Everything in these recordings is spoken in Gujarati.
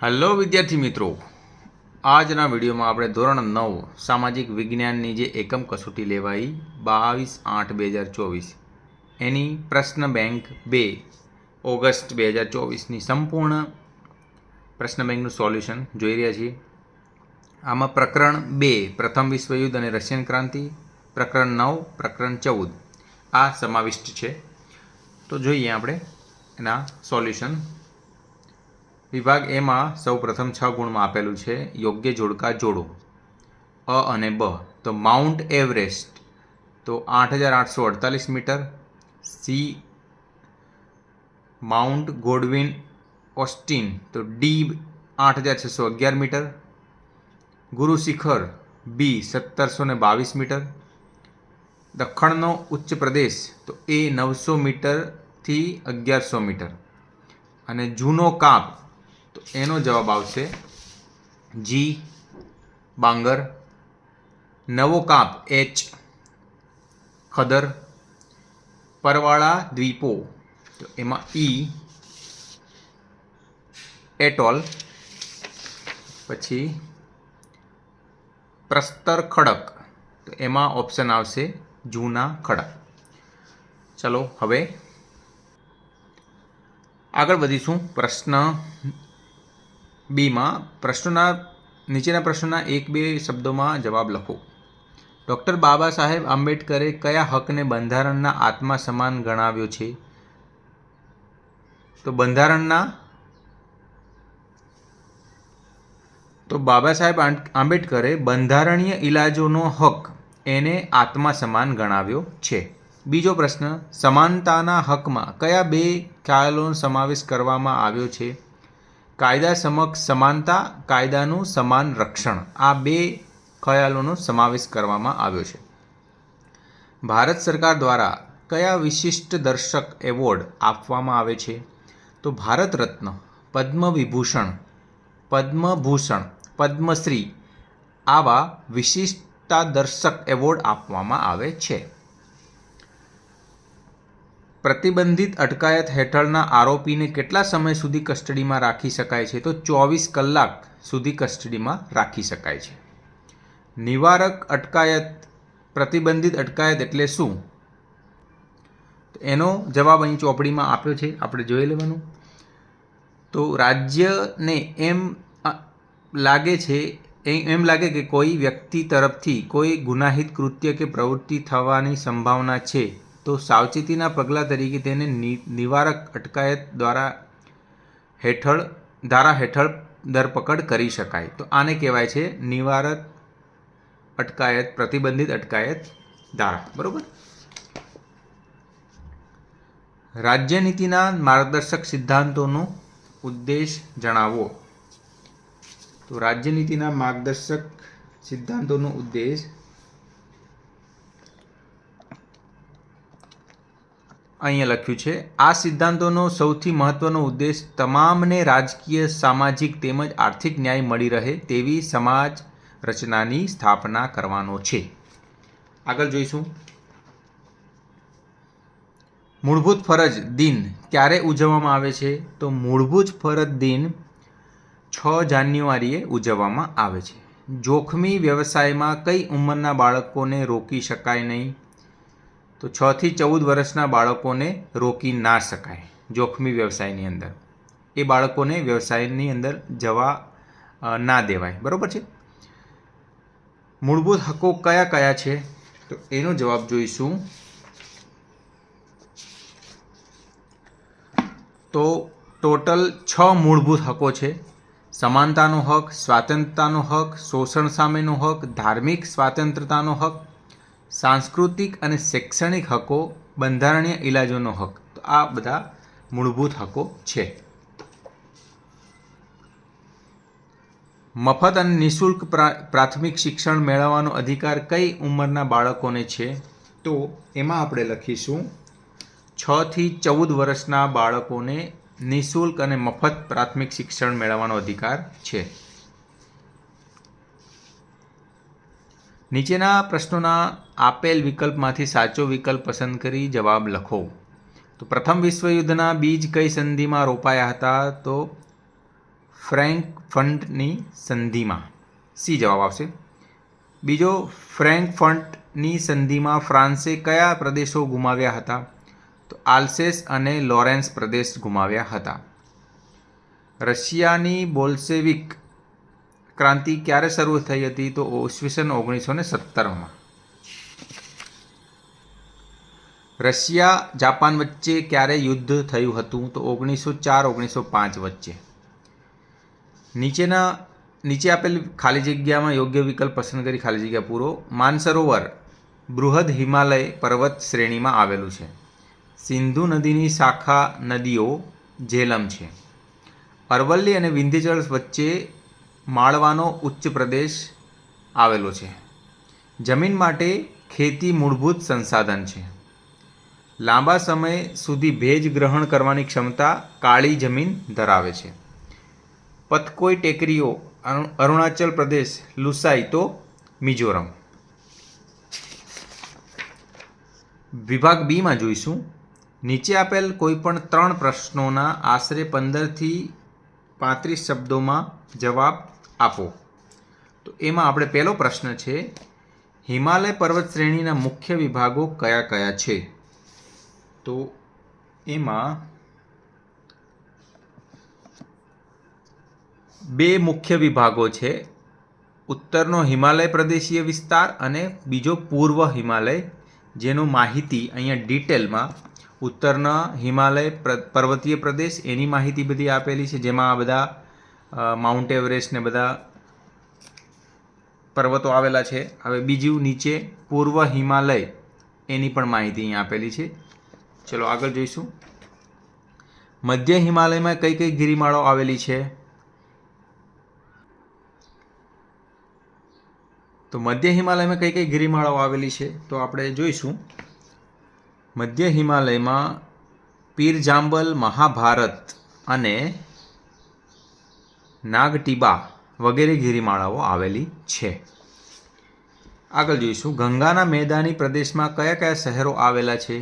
હેલો વિદ્યાર્થી મિત્રો, આજના વિડીયોમાં આપણે ધોરણ 9 સામાજિક વિજ્ઞાનની જે એકમ કસોટી લેવાઈ 22/8/2024 એની પ્રશ્ન બેંક 2 ઓગસ્ટ 2024ની સંપૂર્ણ પ્રશ્ન બેંકનું સોલ્યુશન જોઈ રહ્યા છીએ. આમાં પ્રકરણ 2 પ્રથમ વિશ્વયુદ્ધ અને રશિયન ક્રાંતિ, પ્રકરણ 9, પ્રકરણ 14 આ સમાવિષ્ટ છે. તો જોઈએ આપણે એના સોલ્યુશન. વિભાગ એમાં સૌ પ્રથમ 6 ગુણમાં આપેલું છે યોગ્ય જોડકા જોડો. અ અને બ તો માઉન્ટ એવરેસ્ટ તો 8,848 metre, C Mount Godwin Austen તો ડી 8,611 મીટર, ગુરુ શિખર બી 1,722 મીટર, દખણનો ઉચ્ચ પ્રદેશ તો એ 900 મીટરથી 1100 મીટર અને જૂનો કાપ તો એનો જવાબ આવશે જી બાંગર, નવો કાપ એચ ખદર, પરવાળા દ્વીપો તો એમાં ઈ એટોલ, પછી પ્રસ્તર ખડક તો એમાં ઓપ્શન આવશે જૂના ખડક. ચલો હવે આગળ વધીશું. પ્રશ્ન બીમાં નીચેના પ્રશ્નોના 1-2 શબ્દોમાં જવાબ લખો. ડૉક્ટર બાબા સાહેબ આંબેડકરે કયા હકને બંધારણના આત્મા સમાન ગણાવ્યો છે? તો બાબા સાહેબ આંબેડકરે બંધારણીય ઇલાજોનો હક એને આત્મા સમાન ગણાવ્યો છે. બીજો પ્રશ્ન, સમાનતાના હકમાં કયા 2 ખ્યાલોનો સમાવેશ કરવામાં આવ્યો છે? કાયદા સમક્ષ સમાનતા, કાયદાનું સમાન રક્ષણ, આ 2 ખ્યાલોનો સમાવેશ કરવામાં આવ્યો છે. ભારત સરકાર દ્વારા કયા વિશિષ્ટ દર્શક એવોર્ડ આપવામાં આવે છે? તો ભારત રત્ન, પદ્મવિભૂષણ, પદ્મભૂષણ, પદ્મશ્રી આવા વિશિષ્ટતા દર્શક એવોર્ડ આપવામાં આવે છે. પ્રતિબંધિત અટકાયત હેઠળના આરોપીને કેટલા સમય સુધી કસ્ટડીમાં રાખી શકાય છે? તો 24 કલાક સુધી કસ્ટડીમાં રાખી શકાય છે. નિવારક અટકાયત, પ્રતિબંધિત અટકાયત એટલે શું? એનો જવાબ અહીં ચોપડીમાં આપ્યો છે, આપણે જોઈ લેવાનું. તો રાજ્યને એમ લાગે કે કોઈ વ્યક્તિ તરફથી કોઈ ગુનાહિત કૃત્ય કે પ્રવૃત્તિ થવાની સંભાવના છે તો સાવચેતીના પગલાં તરીકે તેને નિવારક અટકાયત ધારા હેઠળ ધરપકડ કરી શકાય. તો આને કહેવાય છે નિવારક અટકાયત, પ્રતિબંધિત અટકાયત ધારા. બરાબર. રાજ્યનીતિના માર્ગદર્શક સિદ્ધાંતોનો ઉદ્દેશ જણાવો. તો રાજ્યનીતિના માર્ગદર્શક સિદ્ધાંતોનો ઉદ્દેશ અહીંયા લખ્યું છે. આ સિદ્ધાંતોનો સૌથી મહત્વનો ઉદ્દેશ તમામને રાજકીય, સામાજિક તેમજ આર્થિક ન્યાય મળી રહે તેવી સમાજ રચનાની સ્થાપના કરવાનો છે. આગળ જોઈશું. મૂળભૂત ફરજ દિન ક્યારે ઉજવવામાં આવે છે? તો મૂળભૂત ફરજ દિન 6 જાન્યુઆરીએ ઉજવવામાં આવે છે. જોખમી વ્યવસાયમાં કઈ ઉંમરના બાળકોને રોકી શકાય નહીં? તો 6 થી 14 વર્ષના બાળકોને રોકી ના શકાય જોખમી વ્યવસાયની અંદર. એ બાળકોને વ્યવસાયની અંદર જવા ના દેવાય. બરાબર છે. મૂળભૂત હકો કયા કયા છે? તો એનો જવાબ જોઈશું. તો ટોટલ 6 મૂળભૂત હકો છે. સમાનતાનો હક, સ્વાતંત્રતાનો હક, શોષણ સામેનો હક, ધાર્મિક સ્વાતંત્રતાનો હક, સાંસ્કૃતિક અને શૈક્ષણિક હકો, બંધારણીય ઇલાજોનો હક. તો આ બધા મૂળભૂત હકો છે. મફત અને નિઃશુલ્ક પ્રાથમિક શિક્ષણ મેળવવાનો અધિકાર કઈ ઉંમરના બાળકોને છે? તો એમાં આપણે લખીશું 6 થી 14 વર્ષના બાળકોને નિઃશુલ્ક અને મફત પ્રાથમિક શિક્ષણ મેળવવાનો અધિકાર છે. નીચેના પ્રશ્નોના આપેલ વિકલ્પમાંથી સાચો વિકલ્પ પસંદ કરી જવાબ લખો. તો પ્રથમ વિશ્વયુદ્ધના બીજ કઈ સંધિમાં રોપાયા હતા? તો ફ્રેન્કફર્ટની સંધિમાં? સી જવાબ આવશે. બીજો, ફ્રેન્કફર્ટની સંધિમાં ફ્રાન્સે કયા પ્રદેશો ગુમાવ્યા હતા? તો આલ્સેસ અને લોરેન્સ પ્રદેશ ગુમાવ્યા હતા. રશિયાની બોલ્શેવિક ક્રાંતિ ક્યારે શરૂ થઈ હતી? તો ઈસવીસન 1917માં. રશિયા જાપાન વચ્ચે ક્યારે યુદ્ધ થયું હતું? તો 1904-1905 વચ્ચે. નીચે આપેલ ખાલી જગ્યામાં યોગ્ય વિકલ્પ પસંદ કરી ખાલી જગ્યા પૂરો. માનસરોવર બૃહદ હિમાલય પર્વત શ્રેણીમાં આવેલું છે. સિંધુ નદીની શાખા નદીઓ ઝેલમ છે. અરવલ્લી અને વિંધ્યચલ વચ્ચે માળવાનો ઉચ્ચ પ્રદેશ આવેલો છે. જમીન માટે ખેતી મૂળભૂત સંસાધન છે. લાંબા સમય સુધી ભેજ ગ્રહણ કરવાની ક્ષમતા કાળી જમીન ધરાવે છે. પતકોઈ ટેકરીઓ અરુણાચલ પ્રદેશ, લુસાઈ તો મિઝોરમ. વિભાગ બીમાં જોઈશું. નીચે આપેલ કોઈપણ 3 પ્રશ્નોના આશરે 15થી 35 શબ્દોમાં જવાબ આપો. તો એમાં આપણે પહેલો પ્રશ્ન છે, હિમાલય પર્વત શ્રેણીના મુખ્ય વિભાગો કયા કયા છે? તો એમાં 2 મુખ્ય વિભાગો છે. ઉત્તરનો હિમાલય પ્રદેશીય વિસ્તાર અને બીજો પૂર્વ હિમાલય, જેનો માહિતી અહીંયા ડિટેલમાં ઉત્તરના હિમાલય પર્વતીય પ્રદેશ એની માહિતી બધી આપેલી છે, જેમાં આ બધા માઉન્ટ એવરેસ્ટ ને બધા પર્વતો આવેલા છે. હવે બીજું નીચે પૂર્વ હિમાલય એની પણ માહિતી અહીંયા આપેલી છે. ચલો આગળ જોઈશું. મધ્ય હિમાલયમાં કઈ કઈ ગિરિમાળાઓ આવેલી છે? તો મધ્ય હિમાલયમાં કઈ કઈ ગિરિમાળાઓ આવેલી છે? તો આપણે જોઈશું. મધ્ય હિમાલયમાં પીર જાંબલ, મહાભારત અને નાગટીબા વગેરે ગિરિમાળાઓ આવેલી છે. આગળ જોઈશું. ગંગાના મેદાની પ્રદેશમાં કયા કયા શહેરો આવેલા છે?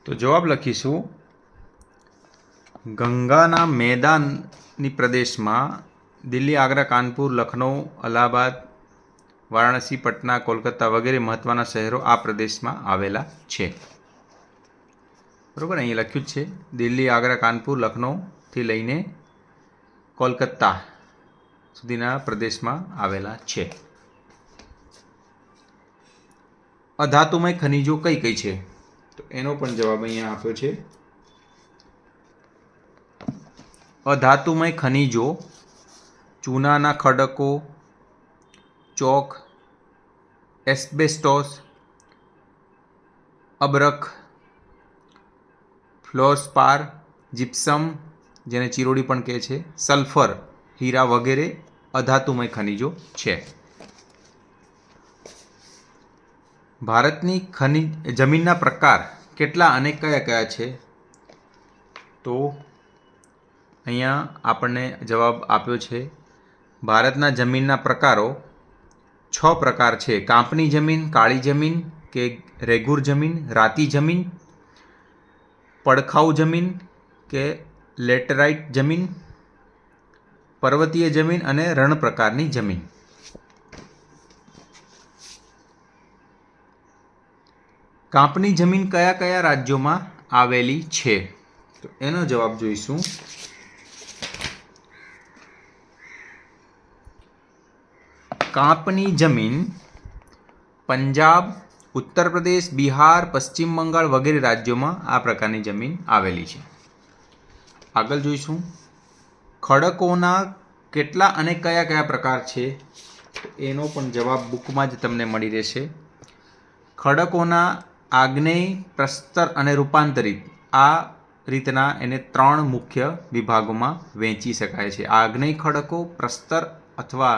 તો જવાબ લખીશું. ગંગાના મેદાની પ્રદેશમાં દિલ્હી, આગ્રા, કાનપુર, લખનઉ, અલ્હાબાદ, વારાણસી, પટના, કોલકાતા વગેરે મહત્ત્વના શહેરો આ પ્રદેશમાં આવેલા છે. બરાબર, અહીં લખ્યું જ છે. દિલ્હી, આગ્રા, કાનપુર, લખનઉથી લઈને કોલકાતા સુધીના પ્રદેશમાં આવેલા છે. અધાતુમય ખનિજો કઈ કઈ છે? તો એનો પણ જવાબ અહીંયા આપ્યો છે. અધાતુમય ખનિજો ચૂનાના ખડકો, ચોક, એસ્બેસ્ટોસ, અબરખ, ફ્લોરસ્પાર, જીપ્સમ જેને ચિરોડી પણ કહે છે, સલ્ફર, હીરા વગેરે અધાતુમય ખનિજો છે. ભારતની જમીનના પ્રકાર કેટલા અને કયા કયા છે? તો અહીંયા આપણને જવાબ આપ્યો છે. ભારતના જમીનના પ્રકારો 6 પ્રકાર છે. કાંપની જમીન, કાળી જમીન કે રેગુર જમીન, રાતી જમીન, પડખાઉ જમીન કે લેટરાઇટ જમીન, પર્વતીય જમીન અને રણ પ્રકારની જમીન. કાંપની જમીન કયા કયા રાજ્યોમાં આવેલી છે? તો એનો જવાબ જોઈશું. કાંપની જમીન પંજાબ, ઉત્તર પ્રદેશ, બિહાર, પશ્ચિમ બંગાળ વગેરે રાજ્યોમાં આ પ્રકારની જમીન આવેલી છે. આગળ જોઈશું. ખડકોના કેટલા અને કયા કયા પ્રકાર છે? એનો પણ જવાબ બુકમાં જ તમને મળી રહેશે. ખડકોના આગ્નેય, પ્રસ્તર અને રૂપાંતરિત આ રીતના એને 3 મુખ્ય વિભાગોમાં વહેંચી શકાય છે. આગ્નેય ખડકો, પ્રસ્તર અથવા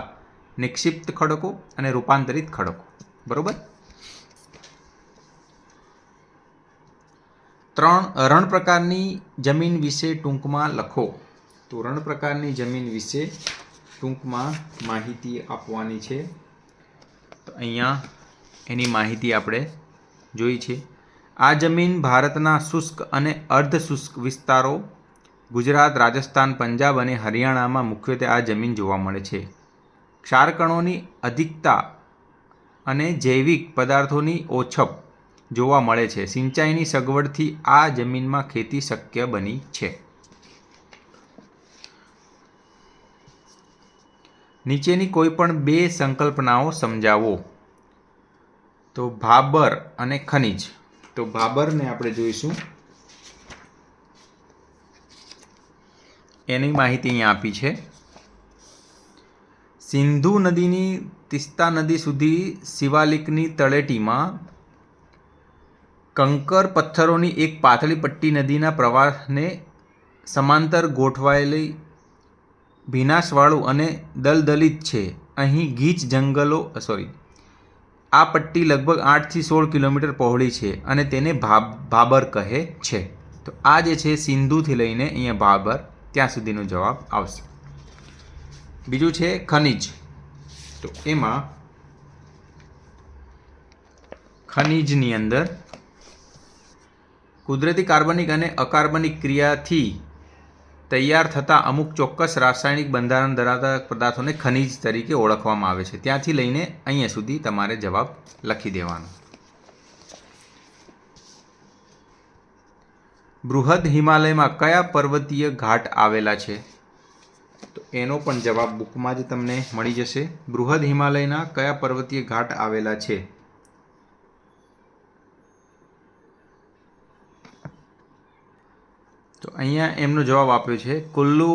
નિક્ષિપ્ત ખડકો અને રૂપાંતરિત ખડકો. બરોબર. 3 રણ પ્રકારની જમીન વિશે ટૂંકમાં લખો. તો રણ પ્રકારની જમીન વિશે ટૂંકમાં માહિતી આપવાની છે. તો અહીંયા એની માહિતી આપણે જોઈ છે. આ જમીન ભારતના શુષ્ક અને અર્ધ શુષ્ક વિસ્તારો ગુજરાત, રાજસ્થાન, પંજાબ અને હરિયાણામાં મુખ્યત્વે આ જમીન જોવા મળે છે. ક્ષારકણોની અધિકતા અને જૈવિક પદાર્થોની ઓછપ જોવા મળે છે. સિંચાઈની સગવડથી આ જમીનમાં ખેતી શક્ય બની છે. નીચેની કોઈ પણ બે સંકલ્પનાઓ સમજાવો. તો ભાબર અને ખનિજ. તો ભાબરને આપણે જોઈશું. એની માહિતી અહીંયા આપી છે. સિંધુ નદીની તિસ્તા નદી સુધી શિવાલિકની તળેટીમાં કંકર પથ્થરોની એક પાતળી પટ્ટી નદીના પ્રવાહને સમાંતર ગોઠવાયેલી ભીનાશવાળું અને દલદલિત છે. અહીં ગીચ જંગલો આ પટ્ટી લગભગ 8થી 16 કિલોમીટર પહોળી છે અને તેને ભાબર કહે છે. તો આ જે છે સિંધુથી લઈને અહીંયા ભાબર ત્યાં સુધીનો જવાબ આવશે. બીજું છે ખનિજ. તો એમાં ખનિજની અંદર કુદરતી કાર્બનિક અને અકાર્બનિક ક્રિયાથી તૈયાર થતા અમુક ચોક્કસ રાસાયણિક બંધારણ ધરાવતા પદાર્થોને ખનિજ તરીકે ઓળખવામાં આવે છે. ત્યાંથી લઈને અહીંયા સુધી તમારે જવાબ લખી દેવાનો. બૃહદ હિમાલયમાં કયા પર્વતીય ઘાટ આવેલા છે? તો એનો પણ જવાબ બુકમાં જ તમને મળી જશે. બૃહદ હિમાલયના કયા પર્વતીય ઘાટ આવેલા છે? તો અહીંયા એમનો જવાબ આપ્યો છે કુલ્લુ,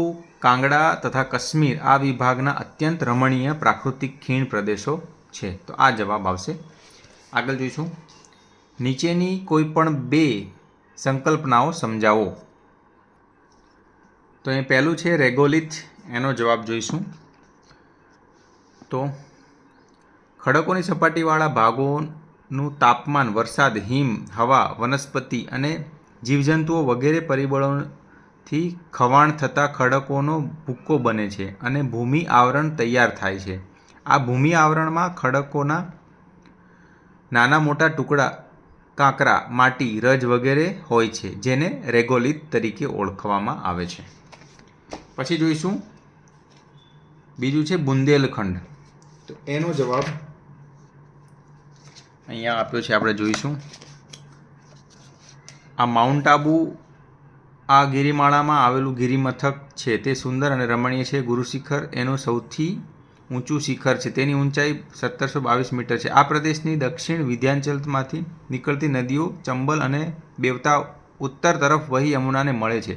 કાંગડા તથા કાશ્મીર આ વિભાગના અત્યંત રમણીય પ્રાકૃતિક ખીણ પ્રદેશો છે. તો આ જવાબ આવશે. આગળ જોઈશું. નીચેની કોઈ પણ બે સંકલ્પનાઓ સમજાવો. તો એ પહેલું છે રેગોલિથ. એનો જવાબ જોઈશું. તો ખડકોની સપાટીવાળા ભાગોનું તાપમાન, વરસાદ, હિમ, હવા, વનસ્પતિ અને જીવજંતુઓ વગેરે પરિબળોથી ખવાણ થતાં ખડકોનો ભૂક્કો બને છે અને ભૂમિ આવરણ તૈયાર થાય છે. આ ભૂમિ આવરણમાં ખડકોના નાના મોટા ટુકડા, કાંકરા, માટી, રજ વગેરે હોય છે જેને રેગોલિથ તરીકે ઓળખવામાં આવે છે. પછી જોઈશું. બીજું છે બુંદેલખંડ. તો એનો જવાબ અહીંયા આપ્યો છે. આપણે જોઈશું. આ માઉન્ટ આબુ આ ગિરિમાળામાં આવેલું ગિરિમથક છે. તે સુંદર અને રમણીય છે. ગુરુ શિખર એનું સૌથી ઊંચું શિખર છે. તેની ઊંચાઈ 1722 મીટર છે. આ પ્રદેશની દક્ષિણ વિંધ્યાચલમાંથી નીકળતી નદીઓ ચંબલ અને બેવતા ઉત્તર તરફ વહી યમુનાને મળે છે.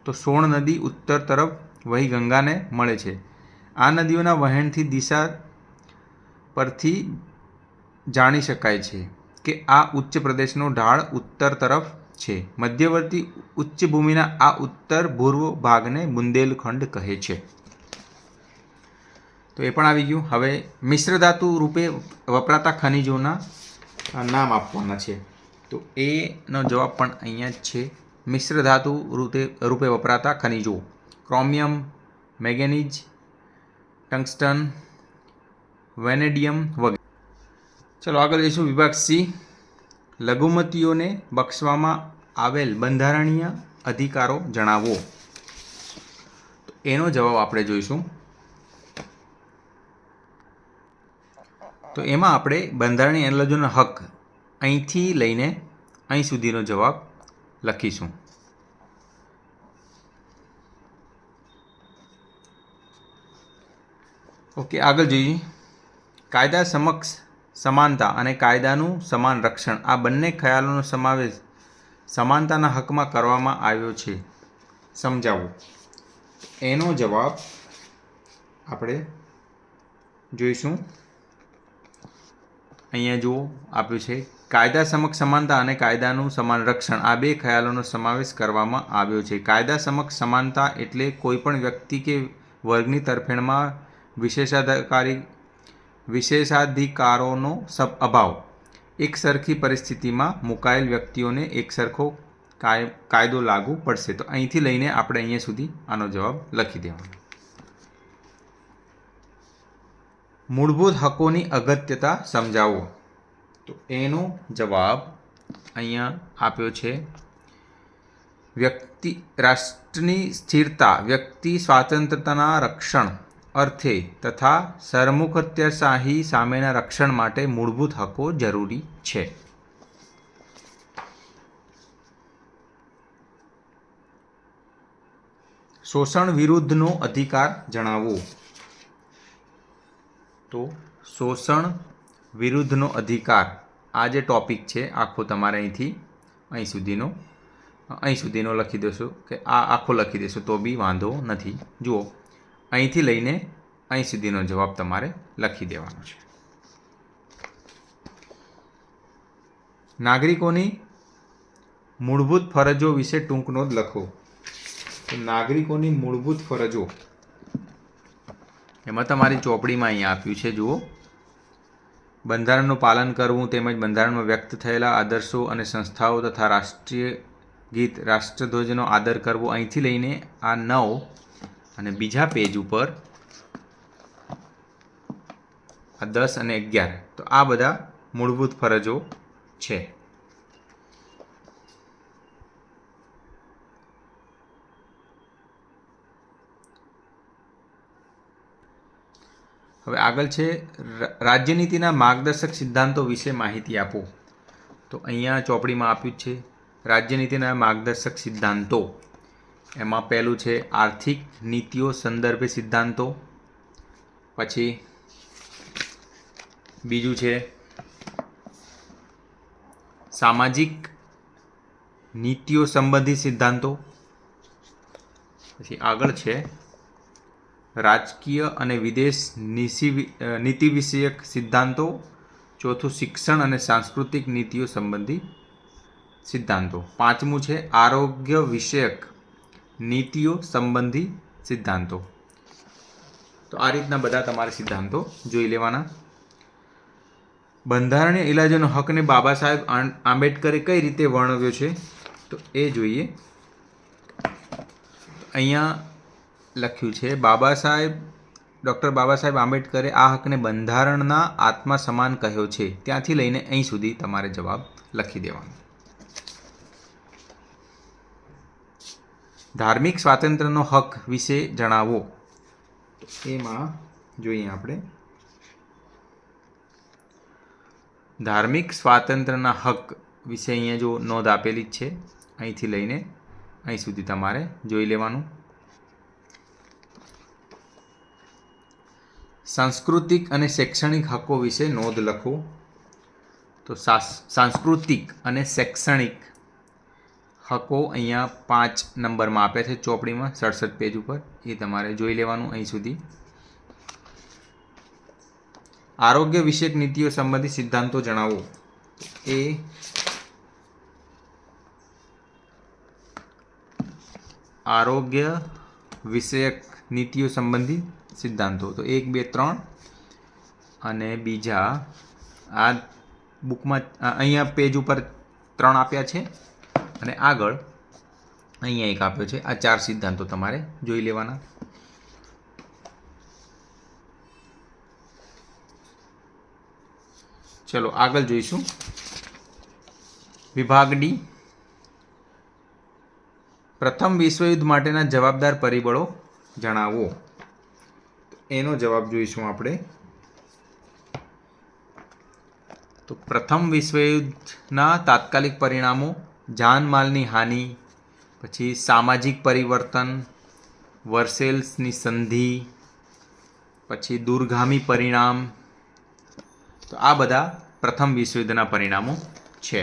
તો સોણ નદી ઉત્તર તરફ વહી ગંગાને મળે છે. આ નદીઓના વહેણથી દિશા પરથી જાણી શકાય છે કે આ ઉચ્ચ પ્રદેશનો ઢાળ ઉત્તર તરફ છે. મધ્યવર્તી ઉચ્ચ ભૂમિના આ ઉત્તર પૂર્વ ભાગને બુંદેલખંડ કહે છે. તો એ પણ આવી ગયું. હવે મિશ્ર ધાતુ રૂપે વપરાતા ખનિજોના નામ આપવાના છે. તો એનો જવાબ પણ અહીંયા જ છે. મિશ્ર ધાતુ રૂપે વપરાતા ખનિજો: ક્રોમિયમ, મેંગેનીઝ, ટંગસ્ટન, વેનેડિયમ વગેરે. ચલો આગળ જઈશું. વિભાગ સી. લઘુમતીઓને બક્ષવામાં આવેલ બંધારણીય અધિકારો જણાવો. તો એનો જવાબ આપણે જોઈશું. તો એમાં આપણે બંધારણીય અનાજોનો હક અહીંથી લઈને અહીં સુધીનો જવાબ લખીશું. ઓકે, આગળ જોઈએ. કાયદા સમક્ષ સમાનતા અને કાયદાનું સમાન રક્ષણ આ બંને ખ્યાલોનો સમાવેશ સમાનતાના હકમાં કરવામાં આવ્યો છે. સમજાવો. એનો જવાબ આપણે જોઈશું. અહીંયા જુઓ આપ્યું છે. કાયદા સમક્ષ સમાનતા અને કાયદાનું સમાન રક્ષણ આ બે ખ્યાલોનો સમાવેશ કરવામાં આવ્યો છે. કાયદા સમક્ષ સમાનતા એટલે કોઈપણ વ્યક્તિ કે વર્ગની તરફેણમાં વિશેષાધિકારોનો અભાવ. એક સરખી પરિસ્થિતિમાં મુકાયેલ વ્યક્તિઓને એકસરખો કાયદો લાગુ પડશે. તો અહીંથી લઈને આપણે અહીંયા સુધી આનો જવાબ લખી દેવાનો. મૂળભૂત હકોની અગત્યતા સમજાવો. તો એનો જવાબ અહીંયા આપ્યો છે. વ્યક્તિ રાષ્ટ્રની સ્થિરતા, વ્યક્તિ સ્વાતંત્રતાના રક્ષણ અર્થે તથા સરમુખત્યારશાહી સામેના રક્ષણ માટે મૂળભૂત હકો જરૂરી છે. શોષણ વિરુદ્ધનો અધિકાર જણાવો. તો શોષણ વિરુદ્ધનો અધિકાર, આ જે ટોપિક છે આખો તમારે અહીં સુધીનો લખી દેશો કે આ આખો લખી દેશો તો બી વાંધો નથી. જુઓ, અહીંથી લઈને અહીં સુધીનો જવાબ તમારે લખી દેવાનો છે. નાગરિકોની મૂળભૂત ફરજો વિશે ટૂંક નોંધ લખો. તો નાગરિકોની મૂળભૂત ફરજો એમાં તમારી ચોપડીમાં અહીંયા આપ્યું છે. જુઓ, બંધારણનું પાલન કરવું તેમજ બંધારણમાં વ્યક્ત થયેલા આદર્શો અને સંસ્થાઓ તથા રાષ્ટ્રીય ગીત રાષ્ટ્રધ્વજનો આદર કરવો. અહીંથી લઈને આ 9 અને બીજા પેજ ઉપર આ 10 અને 11, તો આ બધા મૂળભૂત ફરજો છે. હવે આગળ છે રાજ્યનીતિના માર્ગદર્શક સિદ્ધાંતો વિશે માહિતી આપો. તો અહીંયા ચોપડીમાં આપ્યું છે રાજ્યનીતિના માર્ગદર્શક સિદ્ધાંતો. એમાં પહેલું છે આર્થિક નીતિઓ સંદર્ભે સિદ્ધાંતો. પછી બીજું છે સામાજિક નીતિઓ સંબંધિત સિદ્ધાંતો. પછી આગળ છે રાજકીય અને વિદેશ નીતિ વિષયક સિદ્ધાંતો. ચોથું શિક્ષણ અને સાંસ્કૃતિક નીતિઓ સંબંધી સિદ્ધાંતો. પાંચમું છે આરોગ્ય વિષયક નીતિઓ સંબંધી સિદ્ધાંતો. તો આ રીતના બધા તમારે સિદ્ધાંતો જોઈ લેવાના. બંધારણીય ઇલાજોનો હકને બાબા સાહેબ આંબેડકરે કઈ રીતે વર્ણવ્યો છે તો એ જોઈએ. અહીંયા લખ્યું છે ડૉક્ટર બાબા સાહેબ આંબેડકરે આ હકને બંધારણના આત્મા સમાન કહ્યો છે. ત્યાંથી લઈને અહીં સુધી તમારે જવાબ લખી દેવાનો. ધાર્મિક સ્વાતંત્ર્યનો હક વિશે જણાવો. તો એમાં જોઈએ આપણે ધાર્મિક સ્વાતંત્ર્યના હક વિશે અહીંયા જો નોંધ આપેલી જ છે. અહીંથી લઈને અહીં સુધી તમારે જોઈ લેવાનું. સાંસ્કૃતિક અને શૈક્ષણિક હકો વિશે નોંધ લખો. તો સાંસ્કૃતિક અને શૈક્ષણિક હકો અહીંયા 5 નંબરમાં આપ્યા છે ચોપડીમાં 67 પેજ ઉપર. એ તમારે જોઈ લેવાનું અહીં સુધી. આરોગ્ય વિષયક નીતિઓ સંબંધિત સિદ્ધાંતો જણાવો. એ આરોગ્ય વિષયક નીતિઓ સંબંધિત સિદ્ધાંતો તો 1, 2, 3 અને બીજા આ બુકમાં અહીંયા પેજ ઉપર 3 આપ્યા છે અને આગળ અહીંયા એક આપ્યો છે. આ 4 સિદ્ધાંતો તમારે જોઈ લેવાના. ચલો આગળ જોઈશું. વિભાગ ડી, પ્રથમ વિશ્વયુદ્ધ માટેના જવાબદાર પરિબળો જણાવો. એનો જવાબ જોઈશું આપણે. તો પ્રથમ વિશ્વયુદ્ધના તાત્કાલિક પરિણામો જાનમાલની હાનિ, પછી સામાજિક પરિવર્તન, વર્સેલ્સની સંધિ, પછી દૂરગામી પરિણામ. તો આ બધા પ્રથમ વિશ્વયુદ્ધના પરિણામો છે.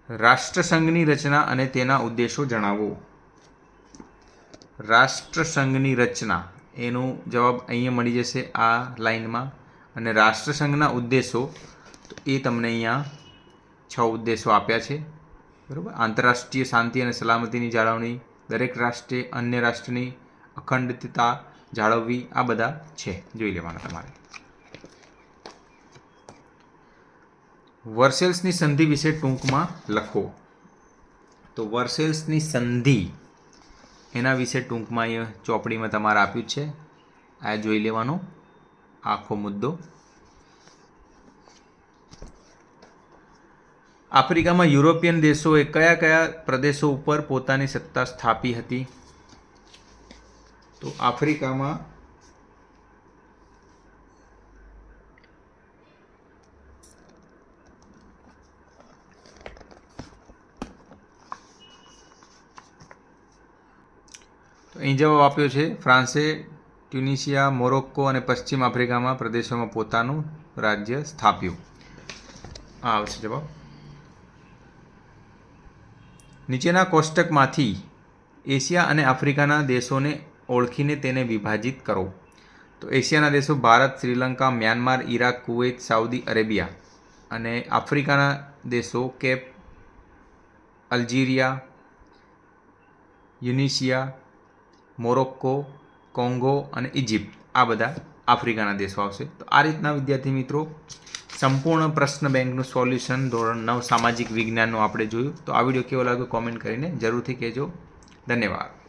રાષ્ટ્રસંઘની રચના અને તેના ઉદ્દેશો જણાવો. રાષ્ટ્રસંઘની રચના એનો જવાબ અહીંયા મળી જશે આ લાઈનમાં. અને રાષ્ટ્રસંઘના ઉદ્દેશો તો એ તમને અહીંયા 6 ઉદ્દેશો આપ્યા છે. બરાબર. આંતરરાષ્ટ્રીય શાંતિ અને સલામતીની જાળવણી, દરેક રાષ્ટ્રે અન્ય રાષ્ટ્રની અખંડિતતા જાળવવી, આ બધા છે, જોઈ લેવાના તમારે. વર્સેલ્સની સંધિ વિશે ટૂંકમાં લખો. તો વર્સેલ્સની સંધિ એના વિશે ટૂંકમાં અહીંયા ચોપડીમાં તમારે આપ્યું છે. આ જોઈ લેવાનો આખો મુદ્દો. આફ્રિકામાં યુરોપિયન દેશોએ કયા કયા પ્રદેશો ઉપર પોતાની સત્તા સ્થાપી હતી? તો આફ્રિકામાં તો અહીં જવાબ આપ્યો છે ફ્રાન્સે ટ્યુનિશિયા, મોરોક્કો અને પશ્ચિમ આફ્રિકામાં પ્રદેશોમાં પોતાનું રાજ્ય સ્થાપ્યું. આ આવશે જવાબ. નીચેના કોષ્ટકમાંથી એશિયા અને આફ્રિકાના દેશોને ઓળખીને તેને વિભાજિત કરો. તો એશિયાના દેશો Bharat, Sri Lanka, Myanmar, Iraq, Kuwait, Saudi Arabia. અને આફ્રિકાના દેશો કેપ, અલ્જીરિયા, યુનિશિયા, મોરોક્કો, કોંગો અને ઇજિપ્ત. આ બધા આફ્રિકાના દેશો આવશે. તો આ રીતના વિદ્યાર્થી મિત્રો સંપૂર્ણ પ્રશ્ન બેંકનું સોલ્યુશન ધોરણ 9 સામાજિક વિજ્ઞાનનું આપણે જોયું. તો આ વિડીયો કેવો લાગ્યો કોમેન્ટ કરીને જરૂરથી કહેજો. ધન્યવાદ.